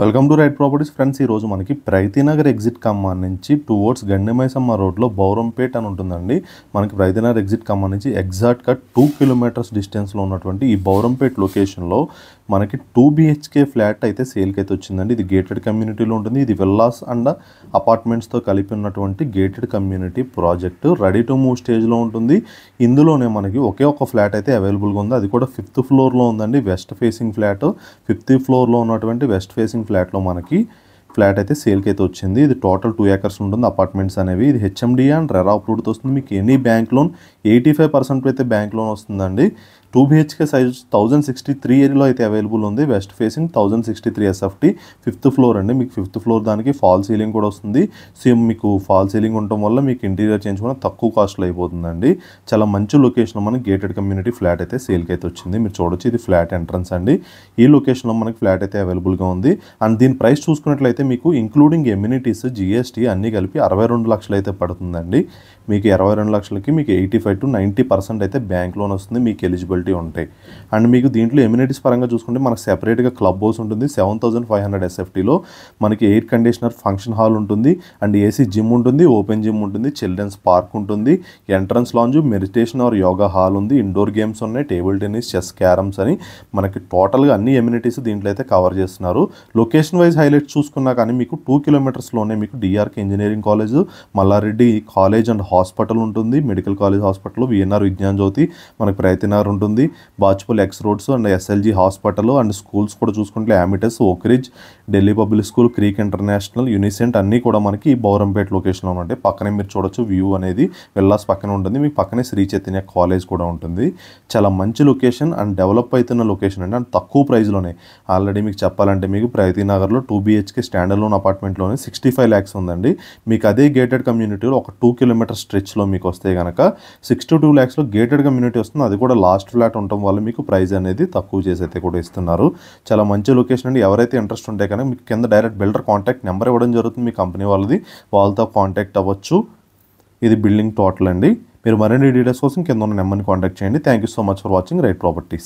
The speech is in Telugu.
Welcome to right properties friends. ఈరోజు మనకి ప్రైతీనగర్ ఎగ్జిట్ ఖమ్మం నుంచి టువర్డ్స్ గండిమైసమ్మ రోడ్లో బౌరంపేట్ అని ఉంటుందండి. మనకి ప్రైతీనగర్ ఎగ్జిట్ ఖమ్మం నుంచి ఎగ్జాక్ట్గా 2 కిలోమీటర్స్ డిస్టెన్స్లో ఉన్నటువంటి ఈ బౌరంపేట్ లొకేషన్లో మనకి 2 BHK ఫ్లాట్ అయితే సేల్కి అయితే వచ్చిందండి. ఇది గేటెడ్ కమ్యూనిటీలో ఉంటుంది. ఇది విల్లాస్ అండ్ అపార్ట్మెంట్స్తో కలిపి ఉన్నటువంటి gated community project ready to move స్టేజ్లో ఉంటుంది. ఇందులోనే మనకి ఒకే ఒక ఫ్లాట్ అయితే అవైలబుల్గా ఉంది. అది కూడా 5th ఫ్లోర్లో ఉందండి. West facing flat. 5th ఫ్లోర్లో ఉన్నటువంటి వెస్ట్ ఫేసింగ్ ఫ్లాట్లో మనకి ఫ్లాట్ అయితే సేల్కి అయితే వచ్చింది. ఇది టోటల్ 2 acres ఉంటుంది. అపార్ట్మెంట్స్ అనేవి ఇది HMDA అండ్ రెరా అప్రూవ్డ్తో వస్తుంది. మీకు ఎనీ బ్యాంక్ లోన్ 85% అయితే బ్యాంక్ లోన్ వస్తుందండి. 2 BHK సైజ్ 1063 ఏరియాలో అయితే అవైలబుల్ ఉంది. West facing 1063 SFT 5th floor అండి. మీకు 5th ఫ్లోర్ దానికి ఫాల్ సీలింగ్ కూడా వస్తుంది. సేమ్ మీకు ఫాల్ సీలింగ్ ఉండటం వల్ల మీకు ఇంటీరియర్ చేయించుకున్న తక్కువ కాస్ట్లో అయిపోతుందండి. చాలా మంచి లొకేషన్లో మనకి గేటెడ్ కమ్యూనిటీ ఫ్లాట్ అయితే సేల్కి అయితే వచ్చింది. మీరు చూడొచ్చు, ఇది ఫ్లాట్ ఎంట్రన్స్ అండి. ఈ లొకేషన్లో మనకి ఫ్లాట్ అయితే అవైలబుల్గా ఉంది. అండ్ దీని ప్రైస్ చూసుకున్నట్లయితే మీకు ఇంక్లూడింగ్ ఎమ్యూనిటీస్ GST అన్నీ కలిపి 62 లక్షలు అయితే పడుతుందండి. మీకు 22 లక్షలకి మీకు 85 to 90% అయితే బ్యాంక్ లోన్ వస్తుంది. మీకు ఎలిజిబిలిటీ ఉంటాయి. అండ్ మీకు దీంట్లో ఎమ్యూనిటీస్ పరంగా చూసుకుంటే మనకు సెపరేట్గా క్లబ్ హౌస్ ఉంటుంది. 7500 SFTలో మనకి ఎయిర్ కండిషనర్ ఫంక్షన్ హాల్ ఉంటుంది. అండ్ AC జిమ్ ఉంటుంది, ఓపెన్ జిమ్ ఉంటుంది, చిల్డ్రన్స్ పార్క్ ఉంటుంది, entrance lounge, meditation are yoga hall ఉంది, ఇండోర్ గేమ్స్ ఉన్నాయి, టేబుల్ టెన్నిస్, చెస్, క్యారమ్స్ అని మనకి టోటల్గా అన్ని ఎమ్యూనిటీస్ దీంట్లో అయితే కవర్ చేస్తున్నారు. లొకేషన్ వైజ్ హైలైట్స్ చూసుకున్నా కానీ మీకు 2 కిలోమీటర్స్లోనే మీకు DRK engineering college, Malla Reddy college and hospital ఉంటుంది, medical college hospital, VNR Vignan Jyothi, మనకి ప్రైతీనగర్ ఉంటుంది, Bachupally X roads and SLG hospital and schools కూడా చూసుకుంటే అమిటస్, Oakridge, Delhi public school, Creek international, యూనిసెంట్ అన్నీ కూడా మనకి ఈ బౌరంపేట్ లొకేషన్లో ఉంటాయి. పక్కనే మీరు చూడొచ్చు వ్యూ అనేది విల్లాస్ పక్కన ఉంటుంది. మీకు పక్కనే శ్రీ చైతన్య కాలేజ్ కూడా ఉంటుంది. చాలా మంచి లొకేషన్ అండ్ డెవలప్ అవుతున్న లొకేషన్ అండి. అండ్ తక్కువ ప్రైస్లోనే ఆల్రెడీ మీకు చెప్పాలంటే మీకు ప్రైతీనగర్లో 2 BHK స్టాండర్డ్ లోన్ అపార్ట్మెంట్లోనే 65 lakhs ఉందండి. మీకు అదే గేటెడ్ కమ్యూనిటీలో ఒక 2 కిలోమీటర్ స్ట్రెచ్లో మీకు వస్తే కనుక 62 lakhsలో గేటెడ్ కమ్యూనిటీ వస్తుంది. అది కూడా లాస్ట్ ఫ్లాట్ ఉండటం వల్ల మీకు ప్రైస్ అనేది తక్కువ చేసి అయితే కూడా ఇస్తున్నారు. చాలా మంచి లొకేషన్ అండి. ఎవరైతే ఇంట్రెస్ట్ ఉంటే కనుక మీకు కింద డైరెక్ట్ బిల్డర్ కాంటాక్ట్ నెంబర్ ఇవ్వడం జరుగుతుంది. మీ కంపెనీ వాళ్ళది, వాళ్ళతో కాంటాక్ట్ అవ్వచ్చు. ఇది బిల్డింగ్ టోటల్ అండి. మీరు మరిన్ని డీటెయిల్స్ కోసం కింద ఉన్న నెంబర్ని కాంటాక్ట్ చేయండి. Thank you so much for watching right properties.